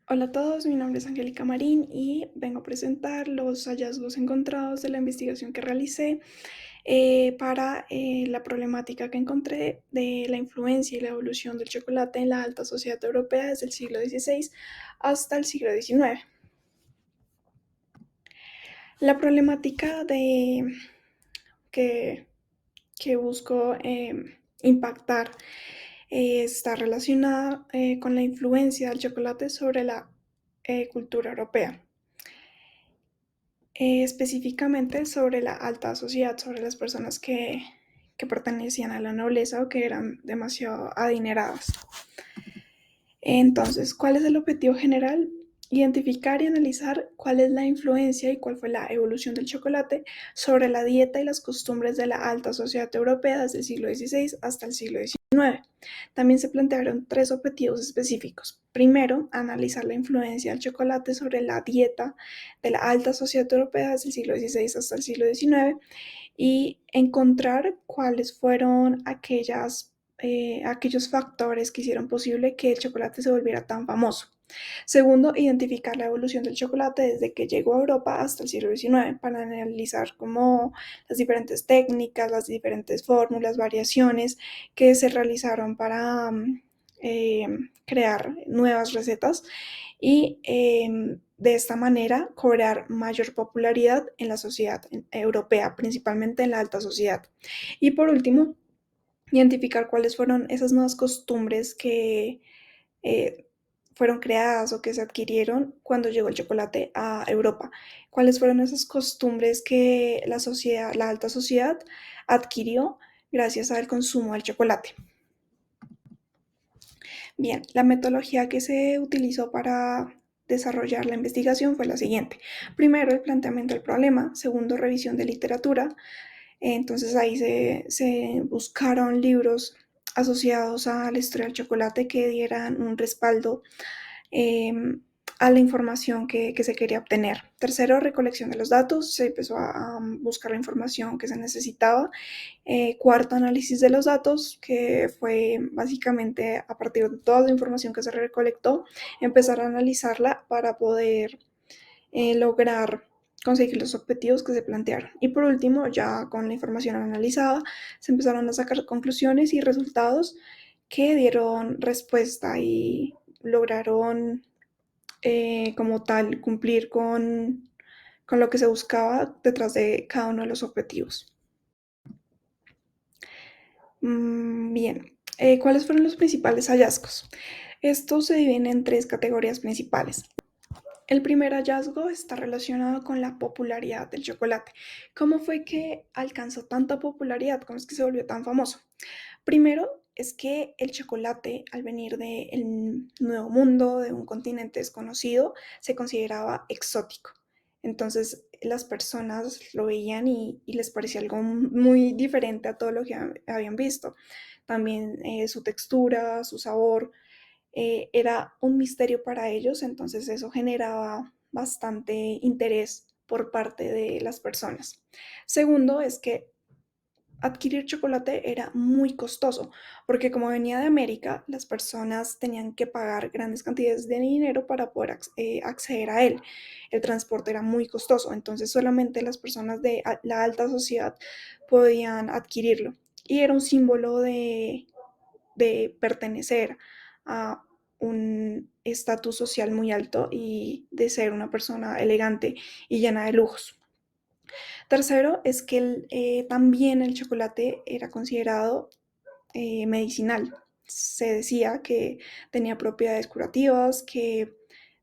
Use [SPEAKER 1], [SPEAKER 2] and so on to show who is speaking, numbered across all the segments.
[SPEAKER 1] Hola a todos, mi nombre es Angélica Marín y vengo a presentar los hallazgos encontrados de la investigación que realicé para la problemática que encontré de la influencia y la evolución del chocolate en la alta sociedad europea desde el siglo XVI hasta el siglo XIX. La problemática que, que busco impactar está relacionada con la influencia del chocolate sobre la cultura europea. Específicamente sobre la alta sociedad, sobre las personas que pertenecían a la nobleza o que eran demasiado adineradas. Entonces, ¿cuál es el objetivo general? Identificar y analizar cuál es la influencia y cuál fue la evolución del chocolate sobre la dieta y las costumbres de la alta sociedad europea desde el siglo XVI hasta el siglo XIX. También se plantearon tres objetivos específicos. Primero, analizar la influencia del chocolate sobre la dieta de la alta sociedad europea desde el siglo XVI hasta el siglo XIX y encontrar cuáles fueron aquellos factores que hicieron posible que el chocolate se volviera tan famoso. Segundo, identificar la evolución del chocolate desde que llegó a Europa hasta el siglo XIX para analizar como las diferentes técnicas, las diferentes fórmulas, variaciones que se realizaron para crear nuevas recetas y de esta manera cobrar mayor popularidad en la sociedad europea, principalmente en la alta sociedad. Y por último, identificar cuáles fueron esas nuevas costumbres que eh, fueron creadas o que se adquirieron cuando llegó el chocolate a Europa. ¿Cuáles fueron esas costumbres que la alta sociedad adquirió gracias al consumo del chocolate? Bien, la metodología que se utilizó para desarrollar la investigación fue la siguiente. Primero, el planteamiento del problema. Segundo, revisión de literatura. Entonces ahí se buscaron libros asociados a la historia del chocolate que dieran un respaldo eh, a la información que se quería obtener. Tercero, recolección de los datos. Se empezó a buscar la información que se necesitaba. Cuarto, análisis de los datos, que fue básicamente a partir de toda la información que se recolectó, empezar a analizarla para poder lograr conseguir los objetivos que se plantearon. Y por último, ya con la información analizada, se empezaron a sacar conclusiones y resultados que dieron respuesta y lograron como tal cumplir con lo que se buscaba detrás de cada uno de los objetivos. Bien, ¿cuáles fueron los principales hallazgos? Estos se dividen en tres categorías principales. El primer hallazgo está relacionado con la popularidad del chocolate. ¿Cómo fue que alcanzó tanta popularidad? ¿Cómo es que se volvió tan famoso? Primero es que el chocolate, al venir del Nuevo Mundo, de un continente desconocido, se consideraba exótico. Entonces las personas lo veían y les parecía algo muy diferente a todo lo que habían visto. También su textura, su sabor, era un misterio para ellos, entonces eso generaba bastante interés por parte de las personas. Segundo es que adquirir chocolate era muy costoso, porque como venía de América, las personas tenían que pagar grandes cantidades de dinero para poder acceder a él. El transporte era muy costoso, entonces solamente las personas de la alta sociedad podían adquirirlo. Y era un símbolo de pertenecer a un estatus social muy alto y de ser una persona elegante y llena de lujos. Tercero es que también el chocolate era considerado medicinal. Se decía que tenía propiedades curativas, que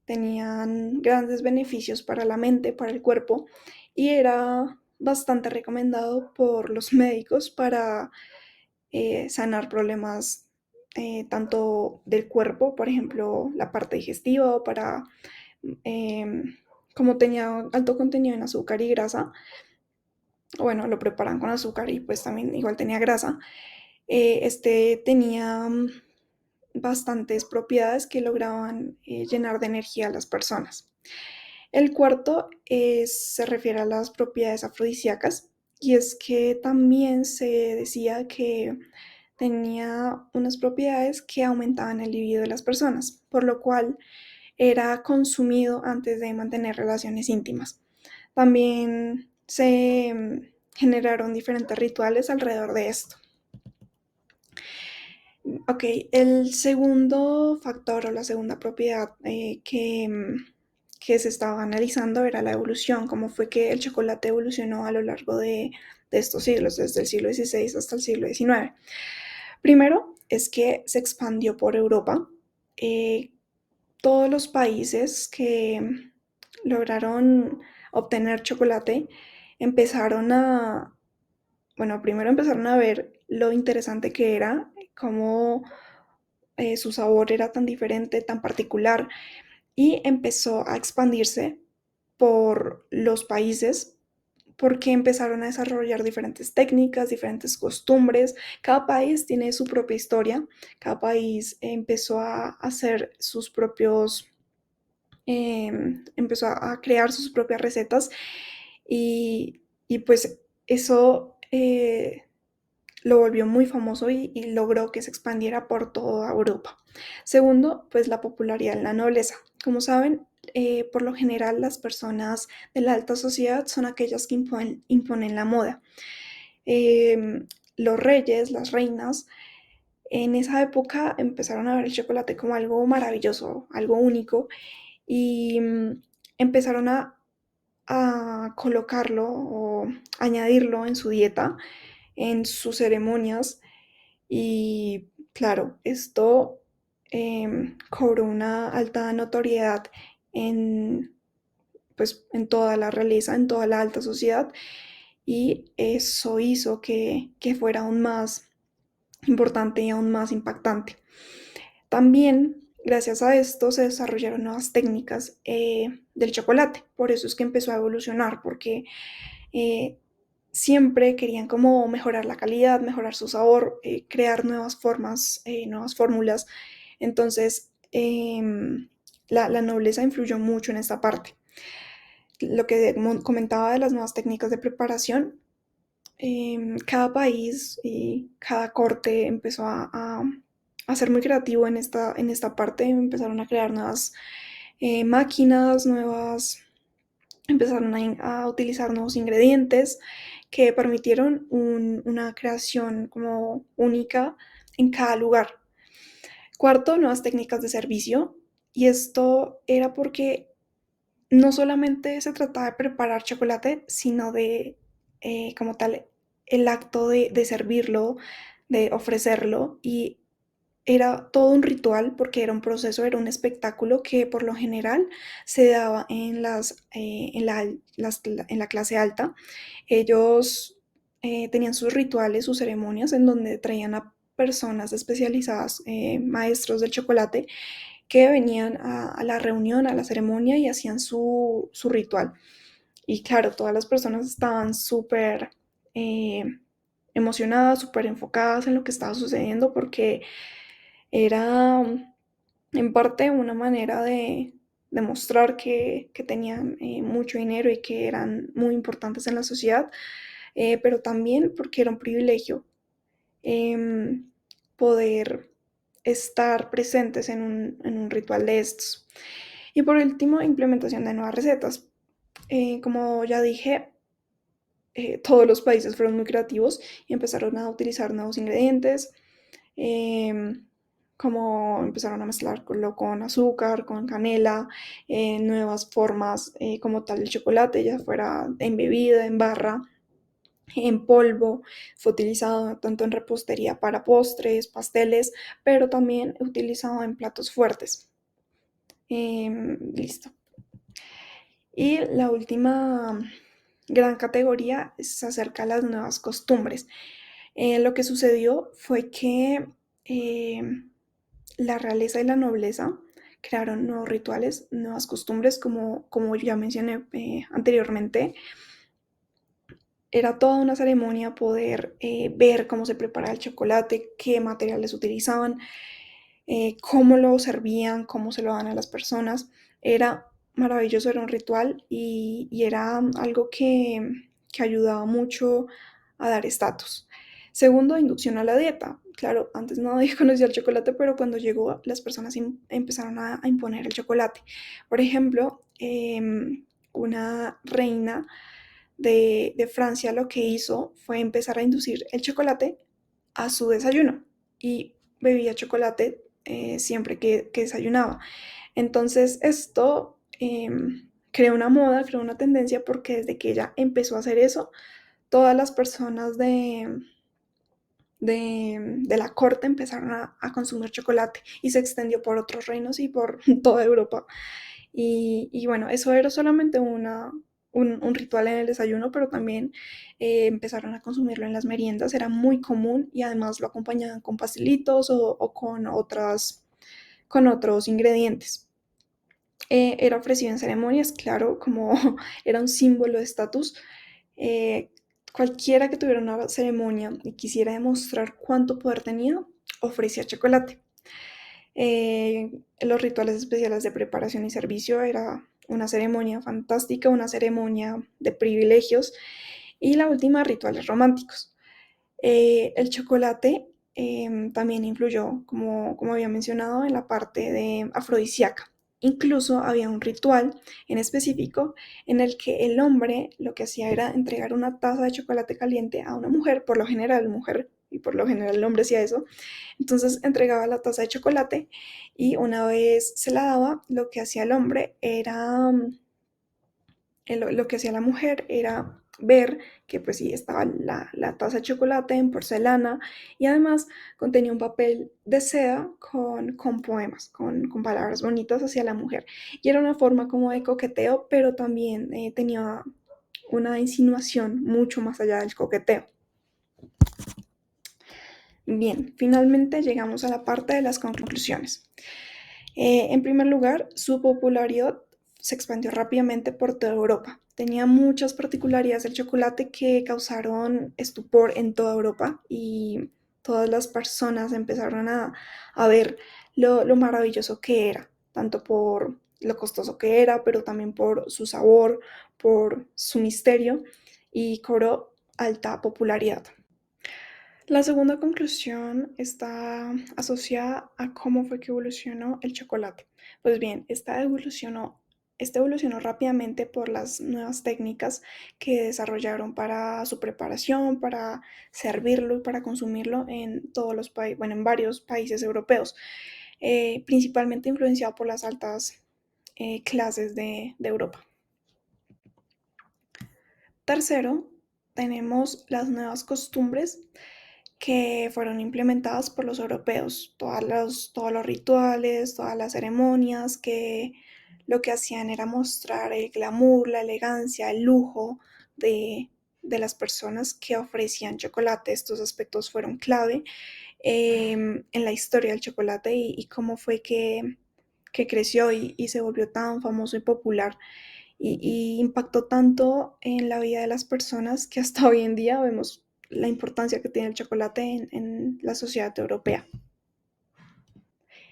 [SPEAKER 1] tenían grandes beneficios para la mente, para el cuerpo, y era bastante recomendado por los médicos para sanar problemas tanto del cuerpo, por ejemplo, la parte digestiva, o para, eh, como tenía alto contenido en azúcar y grasa, bueno, lo preparan con azúcar y pues también igual tenía grasa, este tenía bastantes propiedades que lograban llenar de energía a las personas. El cuarto se refiere a las propiedades afrodisíacas y es que también se decía que tenía unas propiedades que aumentaban el libido de las personas, por lo cual era consumido antes de mantener relaciones íntimas. También se generaron diferentes rituales alrededor de esto. Ok, el segundo factor o la segunda propiedad que se estaba analizando era la evolución, cómo fue que el chocolate evolucionó a lo largo de estos siglos, desde el siglo XVI hasta el siglo XIX. Primero es que se expandió por Europa. Eh, Todos los países que lograron obtener chocolate empezaron a, bueno, primero empezaron a ver lo interesante que era, cómo su sabor era tan diferente, tan particular, y empezó a expandirse por los países porque empezaron a desarrollar diferentes técnicas, diferentes costumbres. Cada país tiene su propia historia, cada país empezó a hacer sus propios, empezó a crear sus propias recetas y pues eso lo volvió muy famoso y logró que se expandiera por toda Europa. Segundo, pues la popularidad en la nobleza. Como saben, por lo general las personas de la alta sociedad son aquellas que imponen la moda. Los reyes, las reinas, en esa época empezaron a ver el chocolate como algo maravilloso, algo único, y empezaron a colocarlo o añadirlo en su dieta, en sus ceremonias. Y claro, esto cobró una alta notoriedad en, pues, en toda la realeza, en toda la alta sociedad, y eso hizo que fuera aún más importante y aún más impactante. También, gracias a esto, se desarrollaron nuevas técnicas del chocolate. Por eso es que empezó a evolucionar, porque eh, siempre querían como mejorar la calidad, mejorar su sabor, crear nuevas formas, nuevas fórmulas. Entonces, la nobleza influyó mucho en esta parte. Lo que comentaba de las nuevas técnicas de preparación, cada país y cada corte empezó a ser muy creativo en esta parte, empezaron a crear nuevas máquinas, empezaron a utilizar nuevos ingredientes que permitieron una creación como única en cada lugar. Cuarto, nuevas técnicas de servicio. Y esto era porque no solamente se trataba de preparar chocolate, sino de, como tal, el acto de servirlo, de ofrecerlo. Y era todo un ritual porque era un proceso, era un espectáculo que por lo general se daba en la clase alta. Ellos tenían sus rituales, sus ceremonias en donde traían a personas especializadas, maestros del chocolate, que venían a la reunión, a la ceremonia y hacían su ritual. Y claro, todas las personas estaban súper eh, emocionadas, súper enfocadas en lo que estaba sucediendo porque era en parte una manera de demostrar que tenían mucho dinero y que eran muy importantes en la sociedad, pero también porque era un privilegio em, poder estar presentes en un ritual de estos. Y por último, implementación de nuevas recetas. Como ya dije, todos los países fueron muy creativos y empezaron a utilizar nuevos ingredientes, em, como empezaron a mezclarlo con azúcar, con canela, nuevas formas como tal el chocolate, ya fuera en bebida, en barra, en polvo. Fue utilizado tanto en repostería para postres, pasteles, pero también utilizado en platos fuertes. Listo. Y la última gran categoría es acerca de las nuevas costumbres. Lo que sucedió fue que eh, la realeza y la nobleza crearon nuevos rituales, nuevas costumbres, como ya mencioné anteriormente. Era toda una ceremonia poder ver cómo se preparaba el chocolate, qué materiales utilizaban, cómo lo servían, cómo se lo daban a las personas. Era maravilloso, era un ritual y era algo que ayudaba mucho a dar estatus. Segundo, inducción a la dieta. claro, antes nadie conocía el chocolate, pero cuando llegó las personas empezaron a imponer el chocolate. Por ejemplo, una reina de Francia lo que hizo fue empezar a inducir el chocolate a su desayuno y bebía chocolate siempre que desayunaba. Entonces esto creó una moda, creó una tendencia porque desde que ella empezó a hacer eso, todas las personas de la corte empezaron a consumir chocolate y se extendió por otros reinos y por toda Europa. Y bueno, eso era solamente un ritual en el desayuno, pero también empezaron a consumirlo en las meriendas, era muy común y además lo acompañaban con pastelitos o con otros ingredientes. Era ofrecido en ceremonias, claro, como era un símbolo de estatus. eh, Cualquiera que tuviera una ceremonia y quisiera demostrar cuánto poder tenía, ofrecía chocolate. Los rituales especiales de preparación y servicio era una ceremonia fantástica, una ceremonia de privilegios y la última, rituales románticos. El chocolate también influyó, como había mencionado, en la parte de afrodisíaca. Incluso había un ritual en específico en el que el hombre lo que hacía era entregar una taza de chocolate caliente a una mujer, por lo general mujer, y por lo general el hombre hacía eso. Entonces entregaba la taza de chocolate y una vez se la daba, lo que hacía el hombre era lo que hacía la mujer era ver que pues sí estaba la taza de chocolate en porcelana y además contenía un papel de seda con poemas, con palabras bonitas hacia la mujer. Y era una forma como de coqueteo, pero también tenía una insinuación mucho más allá del coqueteo. Bien, finalmente llegamos a la parte de las conclusiones. En primer lugar, su popularidad se expandió rápidamente por toda Europa. Tenía muchas particularidades del chocolate que causaron estupor en toda Europa y todas las personas empezaron a ver lo maravilloso que era, tanto por lo costoso que era, pero también por su sabor, por su misterio y cobró alta popularidad. La segunda conclusión está asociada a cómo fue que evolucionó el chocolate. Pues bien, este evolucionó rápidamente por las nuevas técnicas que desarrollaron para su preparación, para servirlo y para consumirlo en todos los países, bueno, en varios países europeos, principalmente influenciado por las altas clases de Europa. Tercero, tenemos las nuevas costumbres que fueron implementadas por los europeos, todos los rituales, todas las ceremonias, que lo que hacían era mostrar el glamour, la elegancia, el lujo de, de las personas que ofrecían chocolate. Estos aspectos fueron clave en la historia del chocolate y cómo fue que creció y se volvió tan famoso y popular y impactó tanto en la vida de las personas que hasta hoy en día vemos la importancia que tiene el chocolate en la sociedad europea.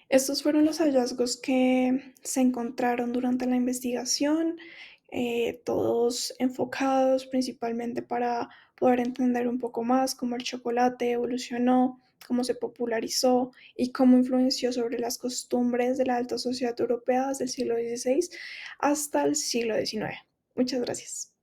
[SPEAKER 1] Estos fueron los hallazgos que se encontraron durante la investigación, todos enfocados principalmente para poder entender un poco más cómo el chocolate evolucionó, cómo se popularizó y cómo influenció sobre las costumbres de la alta sociedad europea desde el siglo XVI hasta el siglo XIX. Muchas gracias.